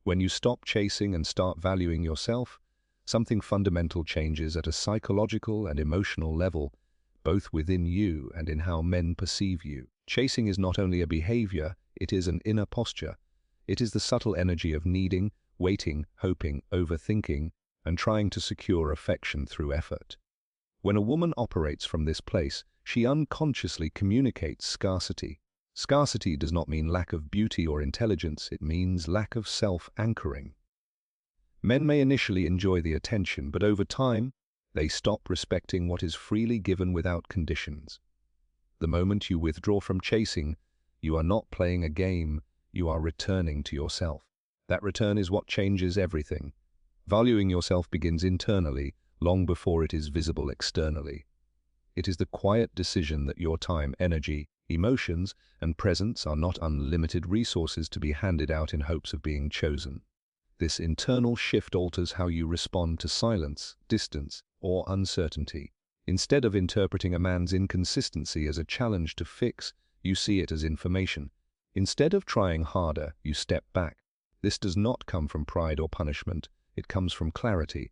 When you stop chasing and start valuing yourself, something fundamental changes at a psychological and emotional level, both within you and in how men perceive you. Chasing is not only a behavior, it is an inner posture. It is the subtle energy of needing, waiting, hoping, overthinking, and trying to secure affection through effort. When a woman operates from this place, she unconsciously communicates scarcity. Scarcity does not mean lack of beauty or intelligence, it means lack of self-anchoring. Men may initially enjoy the attention, but over time, they stop respecting what is freely given without conditions. The moment you withdraw from chasing, you are not playing a game, you are returning to yourself. That return is what changes everything. Valuing yourself begins internally, long before it is visible externally. It is the quiet decision that your time, energy, emotions, and presence are not unlimited resources to be handed out in hopes of being chosen. This internal shift alters how you respond to silence, distance, or uncertainty. Instead of interpreting a man's inconsistency as a challenge to fix, you see it as information. Instead of trying harder, you step back. This does not come from pride or punishment, it comes from clarity.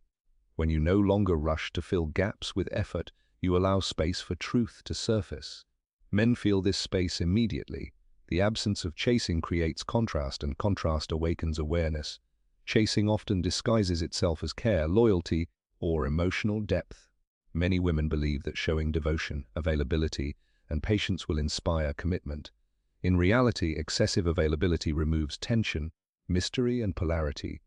When you no longer rush to fill gaps with effort, you allow space for truth to surface. Men feel this space immediately. The absence of chasing creates contrast, and contrast awakens awareness. Chasing often disguises itself as care, loyalty, or emotional depth. Many women believe that showing devotion, availability, and patience will inspire commitment. In reality, excessive availability removes tension, mystery, and polarity.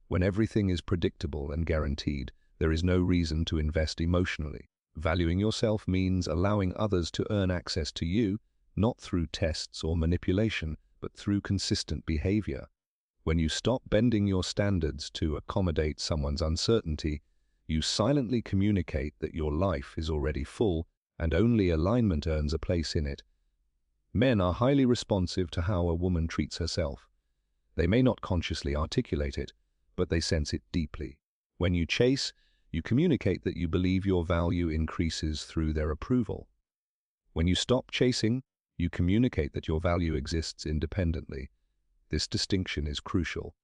When everything is predictable and guaranteed, there is no reason to invest emotionally. Valuing yourself means allowing others to earn access to you, not through tests or manipulation, but through consistent behavior. When you stop bending your standards to accommodate someone's uncertainty, you silently communicate that your life is already full and only alignment earns a place in it. Men are highly responsive to how a woman treats herself. They may not consciously articulate it, but they sense it deeply. When you chase, you communicate that you believe your value increases through their approval. When you stop chasing, you communicate that your value exists independently. This distinction is crucial.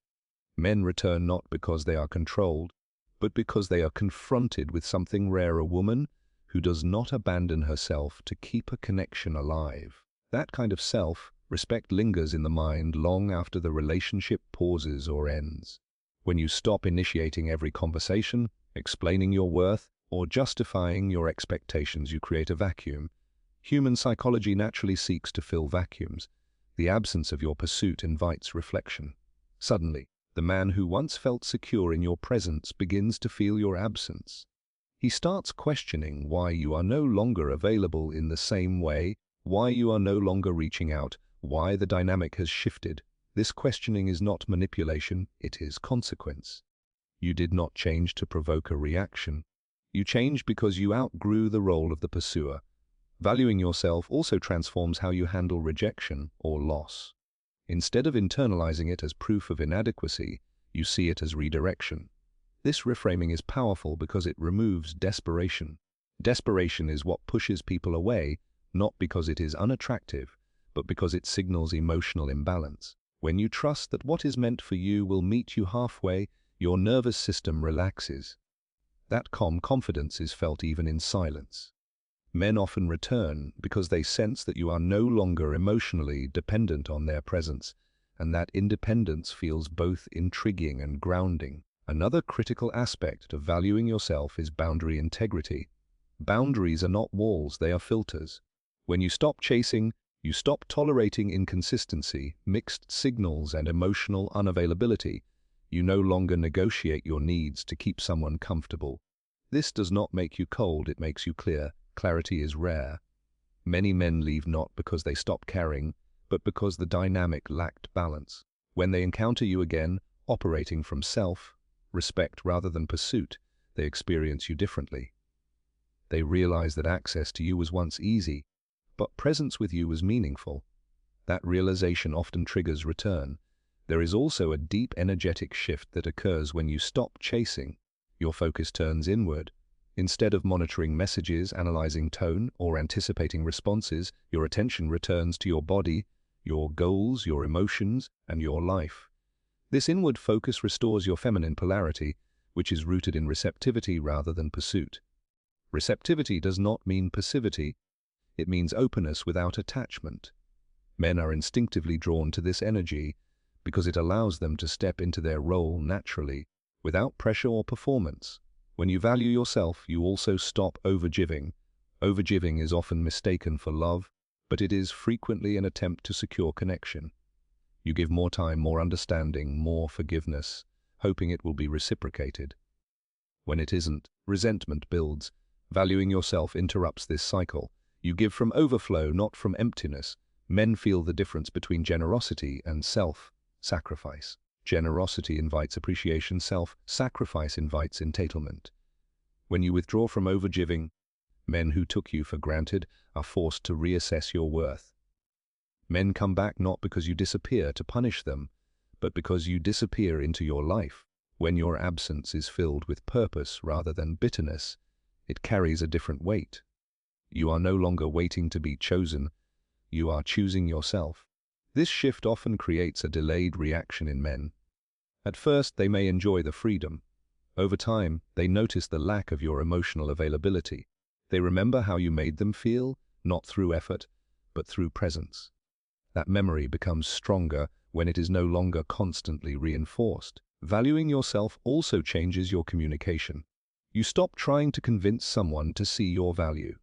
Men return not because they are controlled, but because they are confronted with something rare: a woman who does not abandon herself to keep a connection alive. That kind of self-respect lingers in the mind long after the relationship pauses or ends. When you stop initiating every conversation, explaining your worth, or justifying your expectations, you create a vacuum. Human psychology naturally seeks to fill vacuums. The absence of your pursuit invites reflection. Suddenly, the man who once felt secure in your presence begins to feel your absence. He starts questioning why you are no longer available in the same way, why you are no longer reaching out, why the dynamic has shifted. This questioning is not manipulation, it is consequence. You did not change to provoke a reaction. You changed because you outgrew the role of the pursuer. Valuing yourself also transforms how you handle rejection or loss. Instead of internalizing it as proof of inadequacy, you see it as redirection. This reframing is powerful because it removes desperation. Desperation is what pushes people away, not because it is unattractive, but because it signals emotional imbalance. When you trust that what is meant for you will meet you halfway, your nervous system relaxes. That calm confidence is felt even in silence. Men often return because they sense that you are no longer emotionally dependent on their presence, and that independence feels both intriguing and grounding. Another critical aspect of valuing yourself is boundary integrity. Boundaries are not walls, they are filters. When you stop chasing, you stop tolerating inconsistency, mixed signals, and emotional unavailability. You no longer negotiate your needs to keep someone comfortable. This does not make you cold, it makes you clear. Clarity is rare. Many men leave not because they stop caring, but because the dynamic lacked balance. When they encounter you again, operating from self-respect rather than pursuit, they experience you differently. They realize that access to you was once easy, but presence with you was meaningful. That realization often triggers return. There is also a deep energetic shift that occurs when you stop chasing. Your focus turns inward. Instead of monitoring messages, analyzing tone, or anticipating responses, your attention returns to your body, your goals, your emotions, and your life. This inward focus restores your feminine polarity, which is rooted in receptivity rather than pursuit. Receptivity does not mean passivity, it means openness without attachment. Men are instinctively drawn to this energy because it allows them to step into their role naturally, without pressure or performance. When you value yourself, you also stop overgiving. Overgiving is often mistaken for love, but it is frequently an attempt to secure connection. You give more time, more understanding, more forgiveness, hoping it will be reciprocated. When it isn't, resentment builds. Valuing yourself interrupts this cycle. You give from overflow, not from emptiness. Men feel the difference between generosity and self-sacrifice. Generosity invites appreciation, self-sacrifice invites entitlement. When you withdraw from overgiving, men who took you for granted are forced to reassess your worth. Men come back not because you disappear to punish them, but because you disappear into your life. When your absence is filled with purpose rather than bitterness, it carries a different weight. You are no longer waiting to be chosen, you are choosing yourself. This shift often creates a delayed reaction in men. At first, they may enjoy the freedom. Over time, they notice the lack of your emotional availability. They remember how you made them feel, not through effort, but through presence. That memory becomes stronger when it is no longer constantly reinforced. Valuing yourself also changes your communication. You stop trying to convince someone to see your value.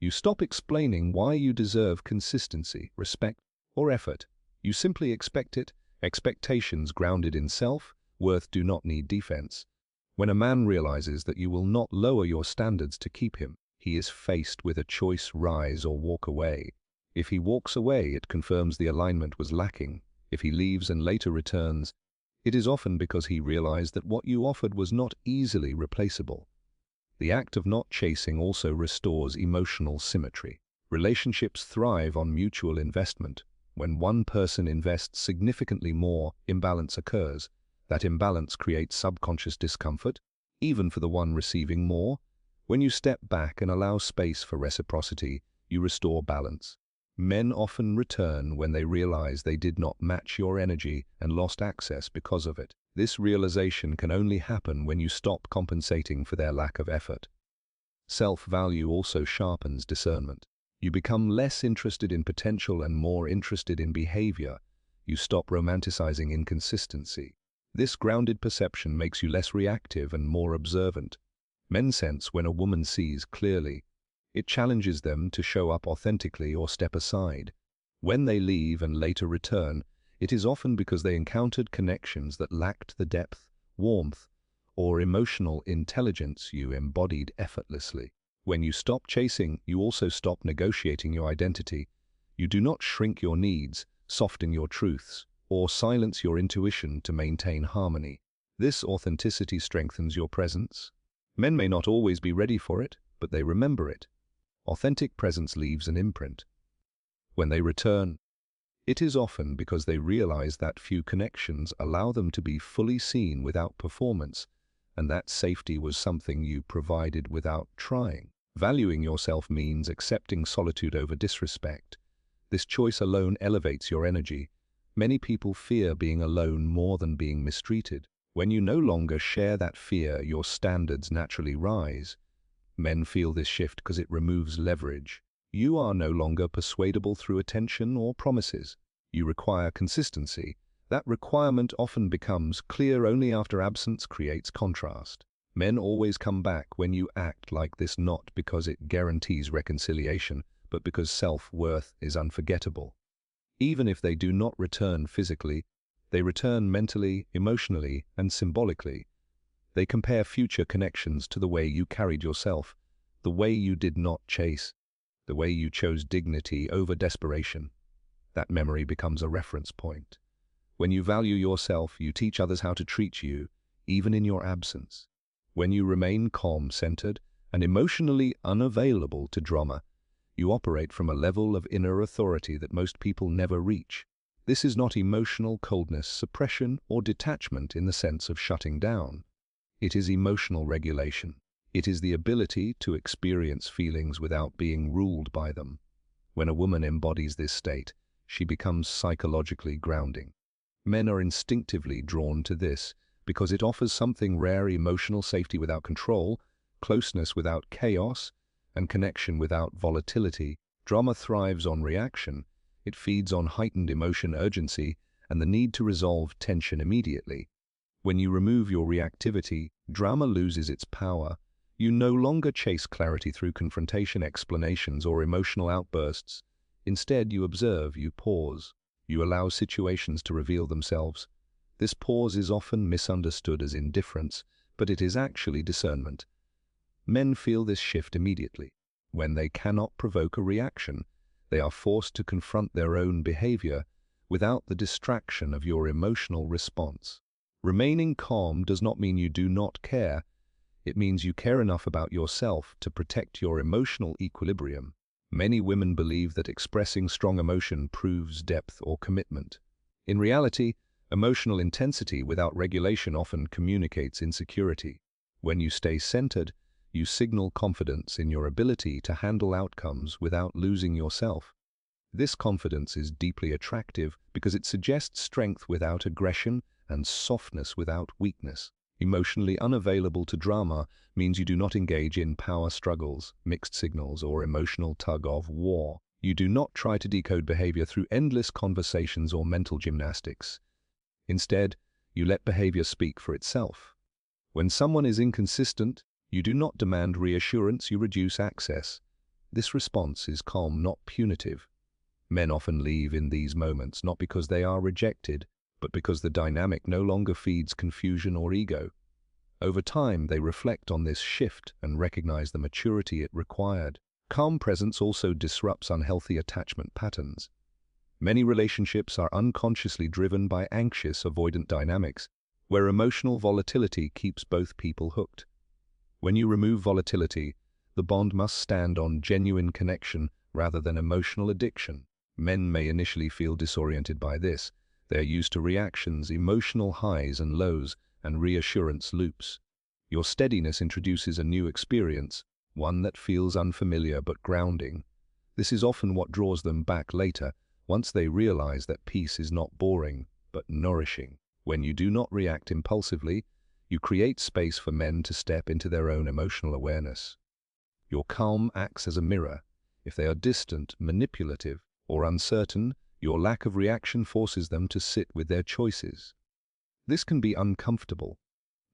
You stop explaining why you deserve consistency, respect, or effort. You simply expect it. Expectations grounded in self-worth do not need defense. When a man realizes that you will not lower your standards to keep him, he is faced with a choice: rise or walk away. If he walks away, it confirms the alignment was lacking. If he leaves and later returns, it is often because he realized that what you offered was not easily replaceable. The act of not chasing also restores emotional symmetry. Relationships thrive on mutual investment. When one person invests significantly more, imbalance occurs. That imbalance creates subconscious discomfort, even for the one receiving more. When you step back and allow space for reciprocity, you restore balance. Men often return when they realize they did not match your energy and lost access because of it. This realization can only happen when you stop compensating for their lack of effort. Self-value also sharpens discernment. You become less interested in potential and more interested in behavior. You stop romanticizing inconsistency. This grounded perception makes you less reactive and more observant. Men sense when a woman sees clearly. It challenges them to show up authentically or step aside. When they leave and later return, it is often because they encountered connections that lacked the depth, warmth, or emotional intelligence you embodied effortlessly. When you stop chasing, you also stop negotiating your identity. You do not shrink your needs, soften your truths, or silence your intuition to maintain harmony. This authenticity strengthens your presence. Men may not always be ready for it, but they remember it. Authentic presence leaves an imprint. When they return, it is often because they realize that few connections allow them to be fully seen without performance, and that safety was something you provided without trying. Valuing yourself means accepting solitude over disrespect. This choice alone elevates your energy. Many people fear being alone more than being mistreated. When you no longer share that fear, your standards naturally rise. Men feel this shift because it removes leverage. You are no longer persuadable through attention or promises. You require consistency. That requirement often becomes clear only after absence creates contrast. Men always come back when you act like this, not because it guarantees reconciliation, but because self-worth is unforgettable. Even if they do not return physically, they return mentally, emotionally, and symbolically. They compare future connections to the way you carried yourself, the way you did not chase, the way you chose dignity over desperation. That memory becomes a reference point. When you value yourself, you teach others how to treat you, even in your absence. When you remain calm-centered and emotionally unavailable to drama, you operate from a level of inner authority that most people never reach. This is not emotional coldness, suppression, or detachment in the sense of shutting down. It is emotional regulation. It is the ability to experience feelings without being ruled by them. When a woman embodies this state, she becomes psychologically grounding. Men are instinctively drawn to this because it offers something rare: emotional safety without control, closeness without chaos, and connection without volatility. Drama thrives on reaction. It feeds on heightened emotion, urgency, and the need to resolve tension immediately. When you remove your reactivity, drama loses its power. You no longer chase clarity through confrontation, explanations, or emotional outbursts. Instead, you observe, you pause. You allow situations to reveal themselves. This pause is often misunderstood as indifference, but it is actually discernment. Men feel this shift immediately. When they cannot provoke a reaction, they are forced to confront their own behavior without the distraction of your emotional response. Remaining calm does not mean you do not care. It means you care enough about yourself to protect your emotional equilibrium. Many women believe that expressing strong emotion proves depth or commitment. In reality, emotional intensity without regulation often communicates insecurity. When you stay centered, you signal confidence in your ability to handle outcomes without losing yourself. This confidence is deeply attractive because it suggests strength without aggression and softness without weakness. Emotionally unavailable to drama means you do not engage in power struggles, mixed signals, or emotional tug-of-war. You do not try to decode behavior through endless conversations or mental gymnastics. Instead, you let behavior speak for itself. When someone is inconsistent, you do not demand reassurance, you reduce access. This response is calm, not punitive. Men often leave in these moments not because they are rejected, but because the dynamic no longer feeds confusion or ego. Over time, they reflect on this shift and recognize the maturity it required. Calm presence also disrupts unhealthy attachment patterns. Many relationships are unconsciously driven by anxious, avoidant dynamics, where emotional volatility keeps both people hooked. When you remove volatility, the bond must stand on genuine connection rather than emotional addiction. Men may initially feel disoriented by this. They are used to reactions, emotional highs and lows, and reassurance loops. Your steadiness introduces a new experience, one that feels unfamiliar but grounding. This is often what draws them back later, once they realize that peace is not boring, but nourishing. When you do not react impulsively, you create space for men to step into their own emotional awareness. Your calm acts as a mirror. If they are distant, manipulative, or uncertain, your lack of reaction forces them to sit with their choices. This can be uncomfortable.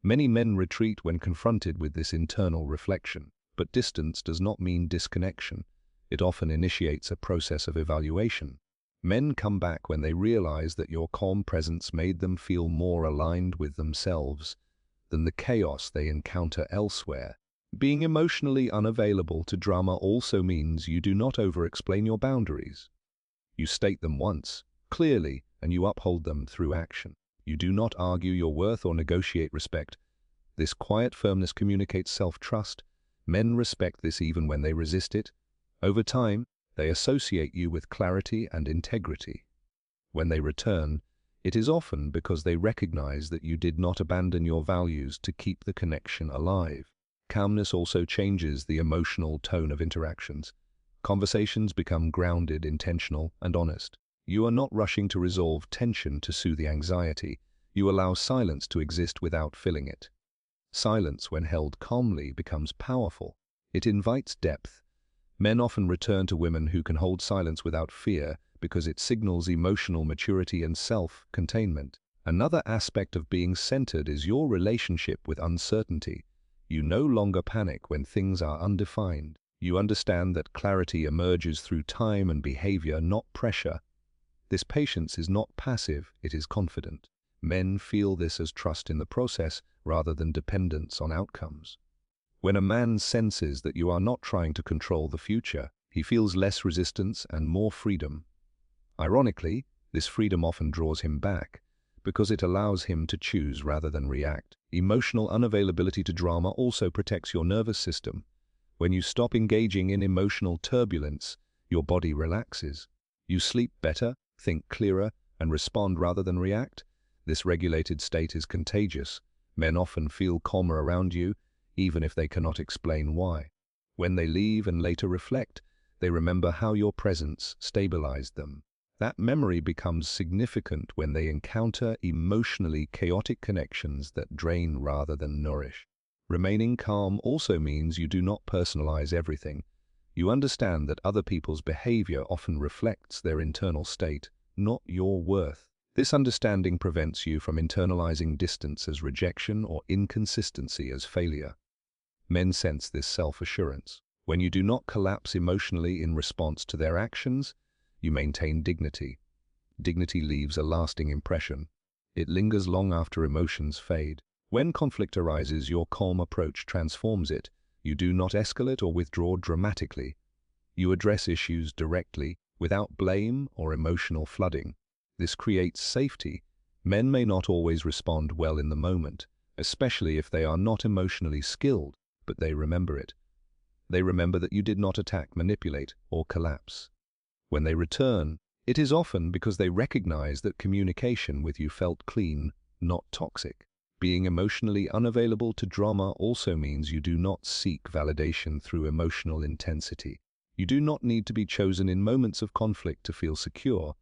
Many men retreat when confronted with this internal reflection, but distance does not mean disconnection. It often initiates a process of evaluation. Men come back when they realize that your calm presence made them feel more aligned with themselves than the chaos they encounter elsewhere. Being emotionally unavailable to drama also means you do not over-explain your boundaries. You state them once, clearly, and you uphold them through action. You do not argue your worth or negotiate respect. This quiet firmness communicates self-trust. Men respect this even when they resist it. Over time, they associate you with clarity and integrity. When they return, it is often because they recognize that you did not abandon your values to keep the connection alive. Calmness also changes the emotional tone of interactions. Conversations become grounded, intentional, and honest. You are not rushing to resolve tension to soothe the anxiety. You allow silence to exist without filling it. Silence, when held calmly, becomes powerful. It invites depth. Men often return to women who can hold silence without fear because it signals emotional maturity and self-containment. Another aspect of being centered is your relationship with uncertainty. You no longer panic when things are undefined. You understand that clarity emerges through time and behavior, not pressure. This patience is not passive, it is confident. Men feel this as trust in the process rather than dependence on outcomes. When a man senses that you are not trying to control the future, he feels less resistance and more freedom. Ironically, this freedom often draws him back, because it allows him to choose rather than react. Emotional unavailability to drama also protects your nervous system. When you stop engaging in emotional turbulence, your body relaxes. You sleep better, think clearer, and respond rather than react. This regulated state is contagious. Men often feel calmer around you, even if they cannot explain why. When they leave and later reflect, they remember how your presence stabilized them. That memory becomes significant when they encounter emotionally chaotic connections that drain rather than nourish. Remaining calm also means you do not personalize everything. You understand that other people's behavior often reflects their internal state, not your worth. This understanding prevents you from internalizing distance as rejection or inconsistency as failure. Men sense this self-assurance. When you do not collapse emotionally in response to their actions, you maintain dignity. Dignity leaves a lasting impression. It lingers long after emotions fade. When conflict arises, your calm approach transforms it. You do not escalate or withdraw dramatically. You address issues directly, without blame or emotional flooding. This creates safety. Men may not always respond well in the moment, especially if they are not emotionally skilled, but they remember it. They remember that you did not attack, manipulate, or collapse. When they return, it is often because they recognize that communication with you felt clean, not toxic. Being emotionally unavailable to drama also means you do not seek validation through emotional intensity. You do not need to be chosen in moments of conflict to feel secure.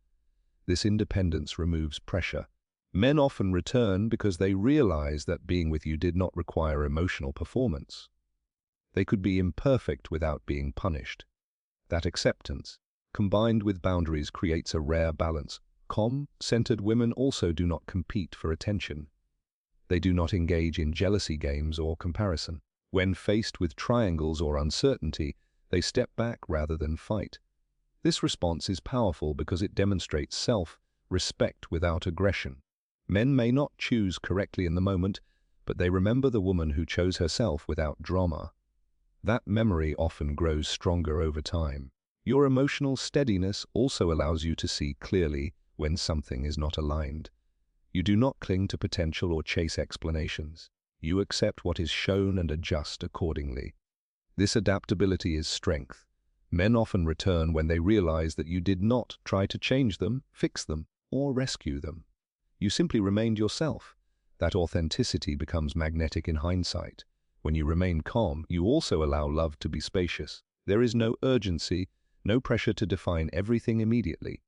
This independence removes pressure. Men often return because they realize that being with you did not require emotional performance. They could be imperfect without being punished. That acceptance, combined with boundaries, creates a rare balance. Calm-centered women also do not compete for attention. They do not engage in jealousy games or comparison. When faced with triangles or uncertainty, they step back rather than fight. This response is powerful because it demonstrates self-respect without aggression. Men may not choose correctly in the moment, but they remember the woman who chose herself without drama. That memory often grows stronger over time. Your emotional steadiness also allows you to see clearly when something is not aligned. You do not cling to potential or chase explanations. You accept what is shown and adjust accordingly. This adaptability is strength. Men often return when they realize that you did not try to change them, fix them, or rescue them. You simply remained yourself. That authenticity becomes magnetic in hindsight. When you remain calm, you also allow love to be spacious. There is no urgency, no pressure to define everything immediately.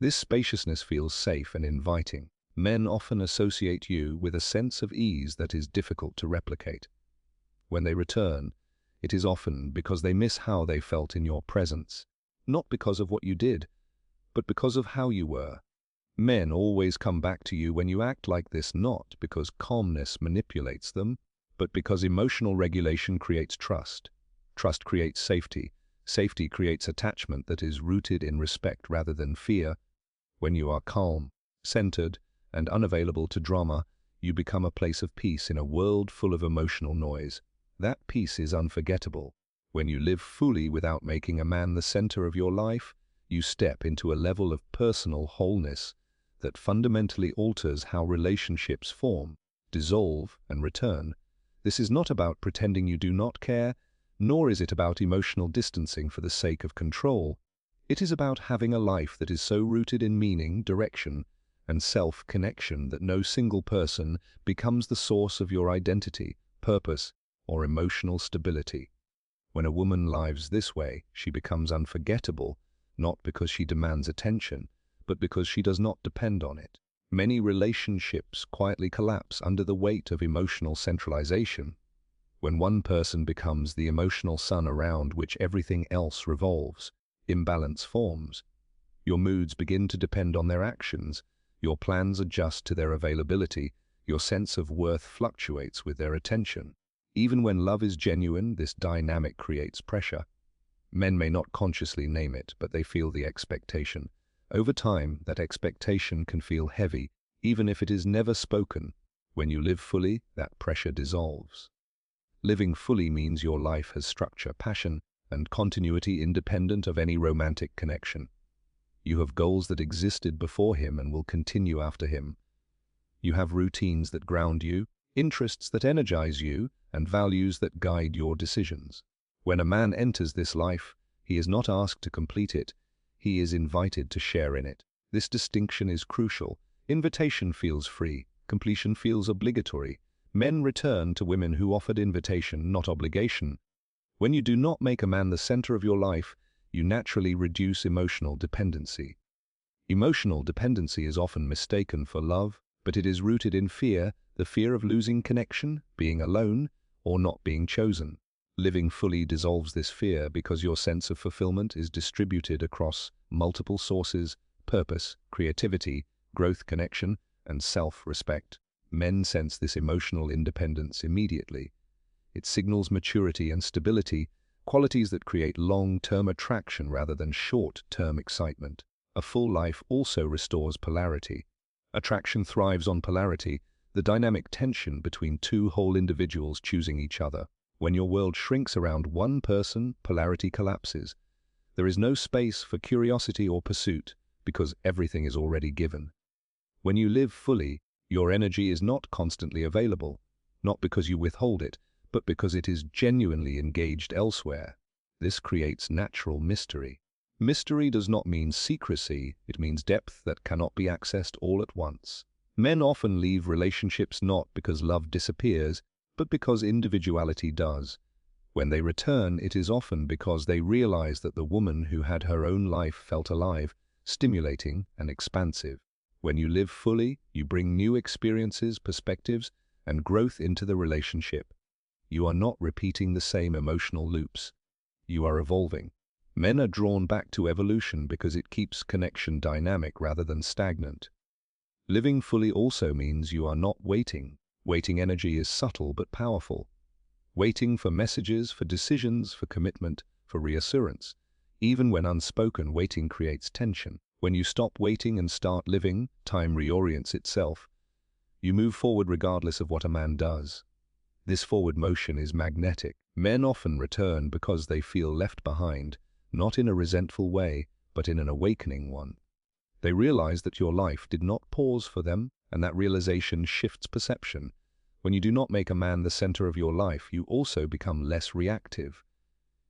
This spaciousness feels safe and inviting. Men often associate you with a sense of ease that is difficult to replicate. When they return, it is often because they miss how they felt in your presence, not because of what you did, but because of how you were. Men always come back to you when you act like this, not because calmness manipulates them, but because emotional regulation creates trust. Trust creates safety. Safety creates attachment that is rooted in respect rather than fear. When you are calm, centered, and unavailable to drama, you become a place of peace in a world full of emotional noise. That peace is unforgettable. When you live fully without making a man the center of your life, you step into a level of personal wholeness that fundamentally alters how relationships form, dissolve, and return. This is not about pretending you do not care, nor is it about emotional distancing for the sake of control. It is about having a life that is so rooted in meaning, direction, and self-connection that no single person becomes the source of your identity, purpose, or emotional stability. When a woman lives this way, she becomes unforgettable, not because she demands attention, but because she does not depend on it. Many relationships quietly collapse under the weight of emotional centralization. When one person becomes the emotional sun around which everything else revolves, imbalance forms. Your moods begin to depend on their actions, your plans adjust to their availability, your sense of worth fluctuates with their attention. Even when love is genuine, this dynamic creates pressure. Men may not consciously name it, but they feel the expectation. Over time, that expectation can feel heavy, even if it is never spoken. When you live fully, that pressure dissolves. Living fully means your life has structure, passion, and continuity independent of any romantic connection. You have goals that existed before him and will continue after him. You have routines that ground you, interests that energize you, and values that guide your decisions. When a man enters this life, he is not asked to complete it, he is invited to share in it. This distinction is crucial. Invitation feels free, completion feels obligatory. Men return to women who offered invitation, not obligation. When you do not make a man the center of your life, you naturally reduce emotional dependency. Emotional dependency is often mistaken for love, but it is rooted in fear, the fear of losing connection, being alone, or not being chosen. Living fully dissolves this fear because your sense of fulfillment is distributed across multiple sources: purpose, creativity, growth, connection, and self-respect. Men sense this emotional independence immediately. It signals maturity and stability, qualities that create long-term attraction rather than short-term excitement. A full life also restores polarity. Attraction thrives on polarity, the dynamic tension between two whole individuals choosing each other. When your world shrinks around one person, polarity collapses. There is no space for curiosity or pursuit because everything is already given. When you live fully, your energy is not constantly available, not because you withhold it, but because it is genuinely engaged elsewhere. This creates natural mystery. Mystery does not mean secrecy, it means depth that cannot be accessed all at once. Men often leave relationships not because love disappears, but because individuality does. When they return, it is often because they realize that the woman who had her own life felt alive, stimulating, and expansive. When you live fully, you bring new experiences, perspectives, and growth into the relationship. You are not repeating the same emotional loops. You are evolving. Men are drawn back to evolution because it keeps connection dynamic rather than stagnant. Living fully also means you are not waiting. Waiting energy is subtle but powerful. Waiting for messages, for decisions, for commitment, for reassurance. Even when unspoken, waiting creates tension. When you stop waiting and start living, time reorients itself. You move forward regardless of what a man does. This forward motion is magnetic. Men often return because they feel left behind, not in a resentful way, but in an awakening one. They realize that your life did not pause for them, and that realization shifts perception. When you do not make a man the center of your life, you also become less reactive.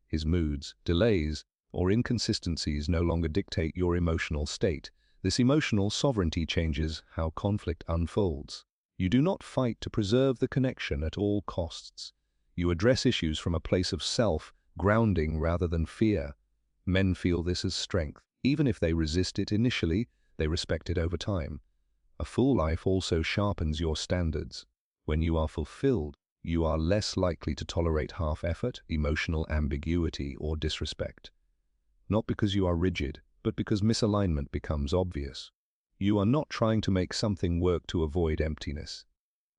His moods, delays, or inconsistencies no longer dictate your emotional state. This emotional sovereignty changes how conflict unfolds. You do not fight to preserve the connection at all costs. You address issues from a place of self-grounding rather than fear. Men feel this as strength. Even if they resist it initially, they respect it over time. A full life also sharpens your standards. When you are fulfilled, you are less likely to tolerate half-effort, emotional ambiguity, or disrespect. Not because you are rigid, but because misalignment becomes obvious. You are not trying to make something work to avoid emptiness.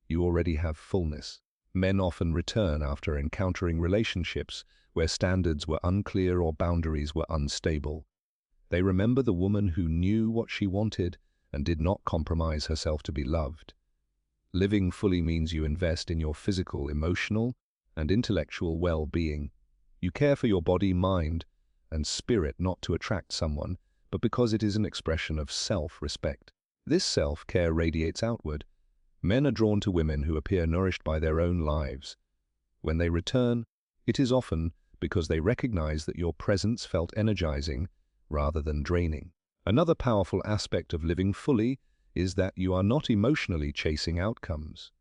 You already have fullness. Men often return after encountering relationships where standards were unclear or boundaries were unstable. They remember the woman who knew what she wanted and did not compromise herself to be loved. Living fully means you invest in your physical, emotional, and intellectual well-being. You care for your body, mind, and spirit not to attract someone, but because it is an expression of self-respect. This self-care radiates outward. Men are drawn to women who appear nourished by their own lives. When they return, it is often because they recognize that your presence felt energizing rather than draining. Another powerful aspect of living fully is that you are not emotionally chasing outcomes.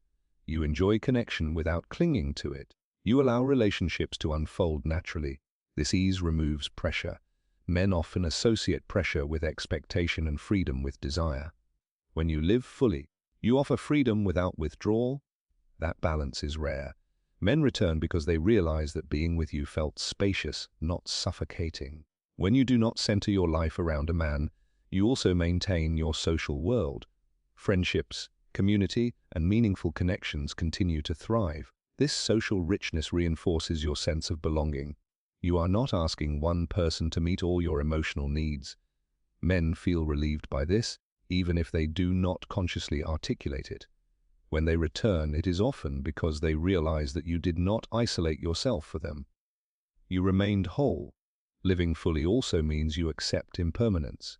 You enjoy connection without clinging to it. You allow relationships to unfold naturally. This ease removes pressure. Men often associate pressure with expectation and freedom with desire. When you live fully, you offer freedom without withdrawal. That balance is rare. Men return because they realize that being with you felt spacious, not suffocating. When you do not center your life around a man, you also maintain your social world. Friendships, community, and meaningful connections continue to thrive. This social richness reinforces your sense of belonging. You are not asking one person to meet all your emotional needs. Men feel relieved by this, even if they do not consciously articulate it. When they return, it is often because they realize that you did not isolate yourself for them. You remained whole. Living fully also means you accept impermanence.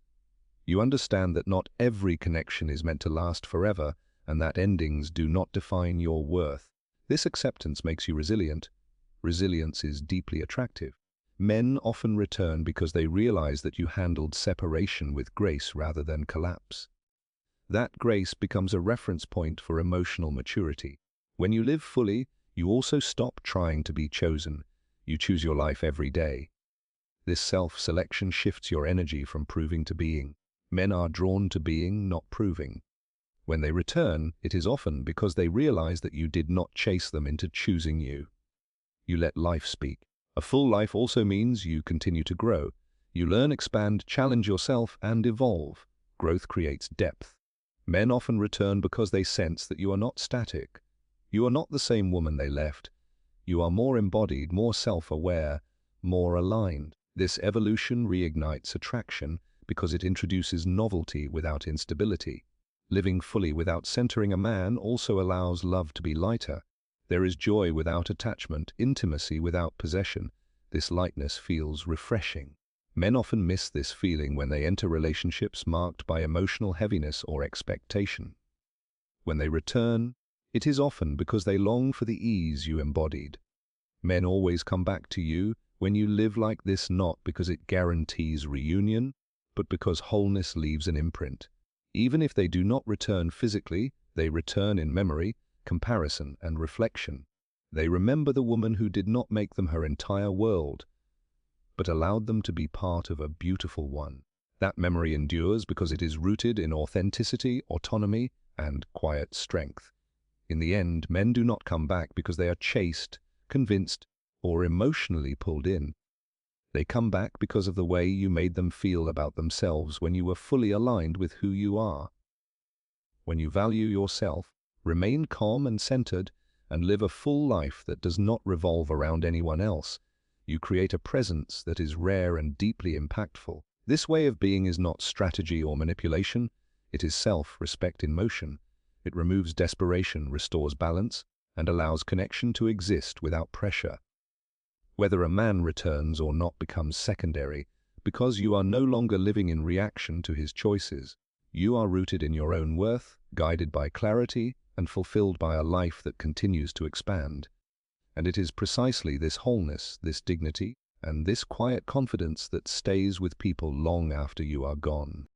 You understand that not every connection is meant to last forever, and that endings do not define your worth. This acceptance makes you resilient. Resilience is deeply attractive. Men often return because they realize that you handled separation with grace rather than collapse. That grace becomes a reference point for emotional maturity. When you live fully, you also stop trying to be chosen. You choose your life every day. This self-selection shifts your energy from proving to being. Men are drawn to being, not proving. When they return, it is often because they realize that you did not chase them into choosing you. You let life speak. A full life also means you continue to grow. You learn, expand, challenge yourself, and evolve. Growth creates depth. Men often return because they sense that you are not static. You are not the same woman they left. You are more embodied, more self-aware, more aligned. This evolution reignites attraction because it introduces novelty without instability. Living fully without centering a man also allows love to be lighter. There is joy without attachment, intimacy without possession. This lightness feels refreshing. Men often miss this feeling when they enter relationships marked by emotional heaviness or expectation. When they return, it is often because they long for the ease you embodied. Men always come back to you when you live like this, not because it guarantees reunion, but because wholeness leaves an imprint. Even if they do not return physically, they return in memory, comparison, and reflection. They remember the woman who did not make them her entire world, but allowed them to be part of a beautiful one. That memory endures because it is rooted in authenticity, autonomy, and quiet strength. In the end, men do not come back because they are chased, convinced, or emotionally pulled in. They come back because of the way you made them feel about themselves when you were fully aligned with who you are. When you value yourself, remain calm and centered, and live a full life that does not revolve around anyone else, you create a presence that is rare and deeply impactful. This way of being is not strategy or manipulation, it is self-respect in motion. It removes desperation, restores balance, and allows connection to exist without pressure. Whether a man returns or not becomes secondary, because you are no longer living in reaction to his choices. You are rooted in your own worth, guided by clarity, and fulfilled by a life that continues to expand. And it is precisely this wholeness, this dignity, and this quiet confidence that stays with people long after you are gone.